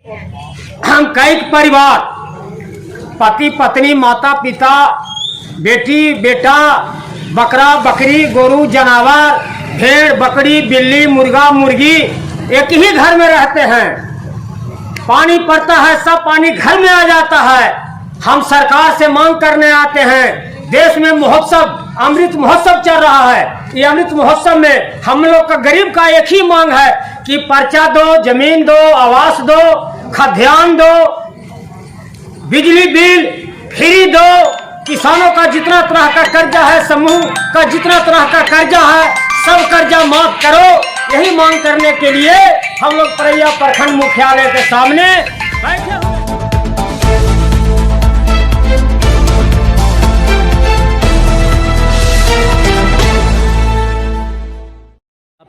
हम कई परिवार, पति पत्नी, माता पिता, बेटी बेटा, बकरा बकरी, गोरू जानवर, भेड़ बकरी, बिल्ली मुर्गा मुर्गी एक ही घर में रहते हैं। पानी पड़ता है, सब पानी घर में आ जाता है। हम सरकार से मांग करने आते हैं। देश में महोत्सव, अमृत महोत्सव चल रहा है। ये अमृत महोत्सव में हम लोग का गरीब का एक ही मांग है कि पर्चा दो, जमीन दो, आवास दो, खाद्यान्न दो, बिजली बिल फ्री दो, किसानों का जितना तरह का कर्जा है, समूह का जितना तरह का कर्जा है, सब कर्जा माफ करो। यही मांग करने के लिए हम लोग परैया प्रखंड मुख्यालय के सामने बैठे।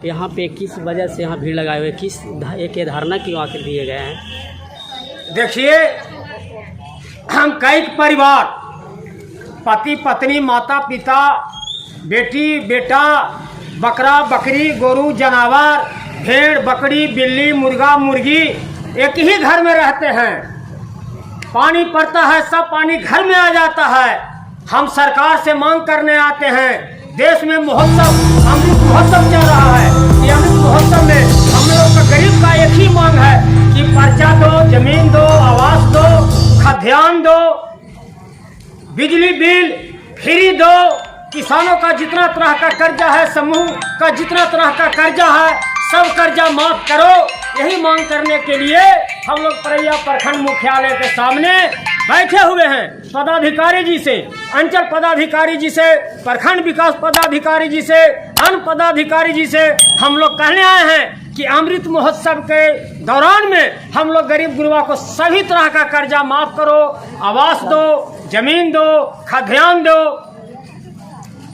यहाँ पे किस वजह से यहाँ भीड़ लगाए हुए, किस एक धारणा क्यों आकर दिए गए हैं? देखिए, हम कई परिवार, पति पत्नी, माता पिता, बेटी बेटा, बकरा बकरी, गोरू जानवर, भेड़ बकरी, बिल्ली मुर्गा मुर्गी एक ही घर में रहते हैं। पानी पड़ता है, सब पानी घर में आ जाता है। हम सरकार से मांग करने आते हैं। देश में महोत्सव, अमृत महोत्सव चल रहा है। ये अमृत महोत्सव में हम लोग का गरीब का एक ही मांग है कि पर्चा दो, जमीन दो, आवास दो, खाद्यान्न दो, बिजली बिल फ्री दो, किसानों का जितना तरह का कर्जा है, समूह का जितना तरह का कर्जा है, सब कर्जा माफ करो। यही मांग करने के लिए हम लोग परैया प्रखंड मुख्यालय के सामने बैठे हुए हैं। पदाधिकारी जी से, अंचल पदाधिकारी जी से, प्रखंड विकास पदाधिकारी जी से, अन्य पदाधिकारी जी से हम लोग कहने आए हैं कि अमृत महोत्सव के दौरान में हम लोग गरीब गुरबा को सभी तरह का कर्जा माफ करो, आवास दो, जमीन दो, खाद्यान्न दो।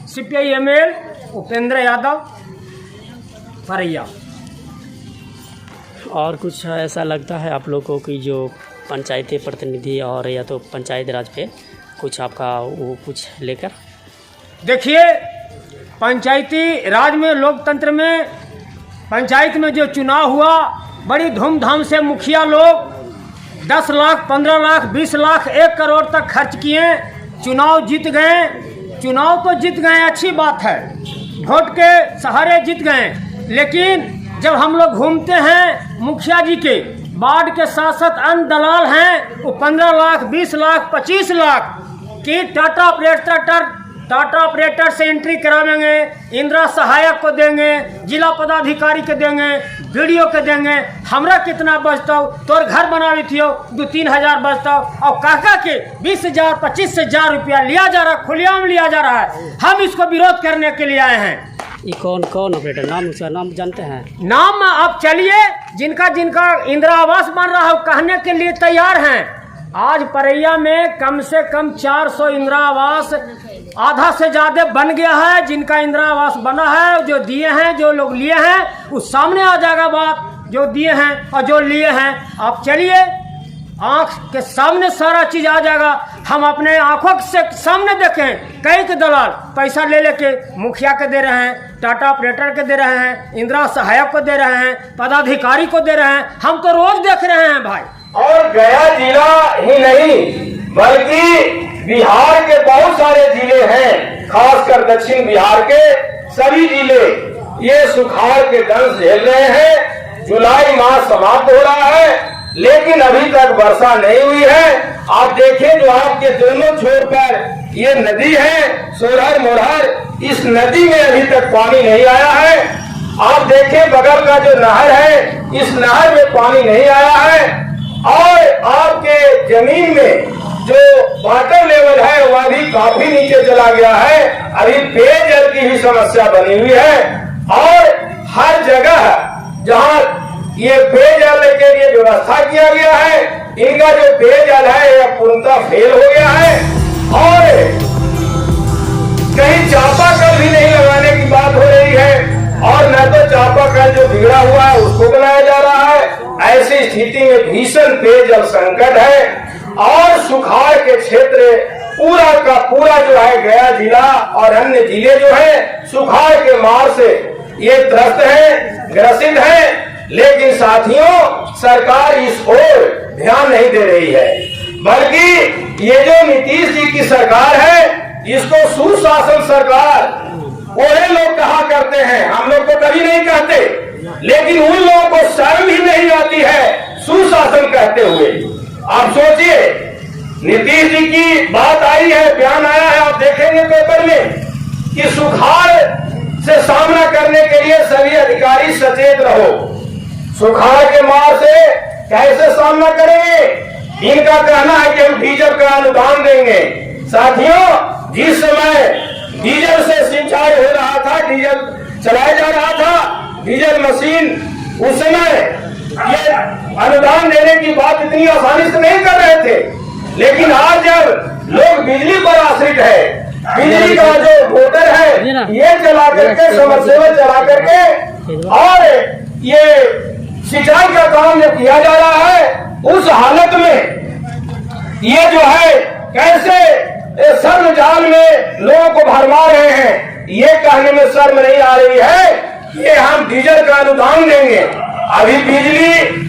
CPI ML Upendra Yadav, Paraiya. और कुछ ऐसा लगता है आप लोगों को कि जो पंचायती प्रतिनिधि और या तो पंचायत राज पे कुछ आपका वो कुछ लेकर? देखिए, पंचायती राज में, लोकतंत्र में, पंचायत में जो चुनाव हुआ, बड़ी धूमधाम से मुखिया लोग 10 लाख, 15 लाख, 20 लाख, 1 करोड़ तक खर्च किए, चुनाव जीत गए। चुनाव तो जीत गए, अच्छी बात है, वोट के सहारे जीत गए। लेकिन जब हम लोग घूमते हैं, मुखिया जी के वार्ड के साथ अन्य दलाल हैं, वो 15 लाख, 20 लाख, 25 लाख की टाटा ऑपरेटर से एंट्री करावेंगे, इंदिरा सहायक को देंगे, जिला पदाधिकारी के देंगे, वीडियो के देंगे। हमरा कितना बचता, तोर घर बनावी थियो 2-3 हजार बचता, और काका के 20,000, 25,000 रुपया लिया जा रहा, खुलेआम लिया जा रहा है। हम इसको विरोध करने के लिए आए हैं। ये कौन कौन ऑपरेटर, नाम उसका नाम जानते हैं? नाम आप चलिए, जिनका जिनका इंदिरा आवास बन रहा है कहने के लिए तैयार हैं। आज परैया में कम से कम 400 इंदिरा आवास, आधा से ज्यादा बन गया है। जिनका इंदिरा आवास बना है, जो दिए हैं, जो लोग लिए हैं, उस सामने आ जाएगा बात, जो दिए हैं और जो लिए हैं। आप चलिए, आंख के सामने सारा चीज आ जाएगा। हम अपने आंखों से सामने देखें, कई के दलाल पैसा ले लेके मुखिया के दे रहे हैं, टाटा ऑपरेटर के दे रहे हैं, इंदिरा सहायक को दे रहे हैं, पदाधिकारी को दे रहे हैं। हम तो रोज देख रहे हैं भाई। और गया जिला ही नहीं बल्कि बिहार के बहुत सारे जिले हैं, खासकर दक्षिण बिहार के सभी जिले ये सुखाड़ के दंश झेल रहे हैं। जुलाई माह समाप्त हो रहा है, लेकिन अभी तक वर्षा नहीं हुई है। आप देखें, जो आपके दोनों छोर पर ये नदी है, सोरहर मोरहर, इस नदी में अभी तक पानी नहीं आया है। आप देखें, बगल का जो नहर है, इस नहर में पानी नहीं आया है। और आपके जमीन में जो वाटर लेवल है वह भी काफी नीचे चला गया है। अभी पेयजल की भी समस्या बनी हुई है। और हर जगह जहाँ ये पेयजल के लिए व्यवस्था किया गया है, इनका जो पेयजल है यह पूर्णतः फेल हो गया है। और कहीं चापाकल भी नहीं लगाने की बात हो रही है, और न तो चापाकल जो बिगड़ा हुआ है उसको बनाया जा रहा है। ऐसी स्थिति में भीषण पेयजल संकट है। और सुखाड़ के क्षेत्र पूरा का पूरा जो है गया जिला और अन्य जिले जो है सुखाड़ के मार से ये त्रस्त है, ग्रसित है। लेकिन साथियों, सरकार इस ओर ध्यान नहीं दे रही है, बल्कि ये जो नीतीश जी की सरकार है इसको सुशासन सरकार वही लोग कहा करते हैं। हम लोग तो कभी नहीं कहते, लेकिन उन लोगों को शर्म ही नहीं आती है सुशासन कहते हुए। आप सोचिए, नीतीश जी की बात आई है, बयान आया है, आप देखेंगे पेपर में कि सुखाड़ से सामना करने के लिए सभी अधिकारी सचेत रहो। सुखाड़ के मार से कैसे सामना करेंगे? इनका कहना है कि हम डीजल का अनुदान देंगे। साथियों, जिस समय डीजल से सिंचाई हो रहा था, डीजल चलाया जा रहा था, डीजल मशीन, उस समय ये अनुदान देने की बात इतनी आसानी से नहीं कर रहे थे। लेकिन आज जब लोग बिजली पर आश्रित है, बिजली का जो मोटर है ये चला करके, समरसेबल चला करके और ये सिंचाई का काम जो किया जा रहा है, उस हालत में ये जो है कैसे शर्म जाल में लोगों को भरमा रहे हैं, ये कहने में शर्म नहीं आ रही है। ये हम डीजल का अनुदान देंगे। अभी बिजली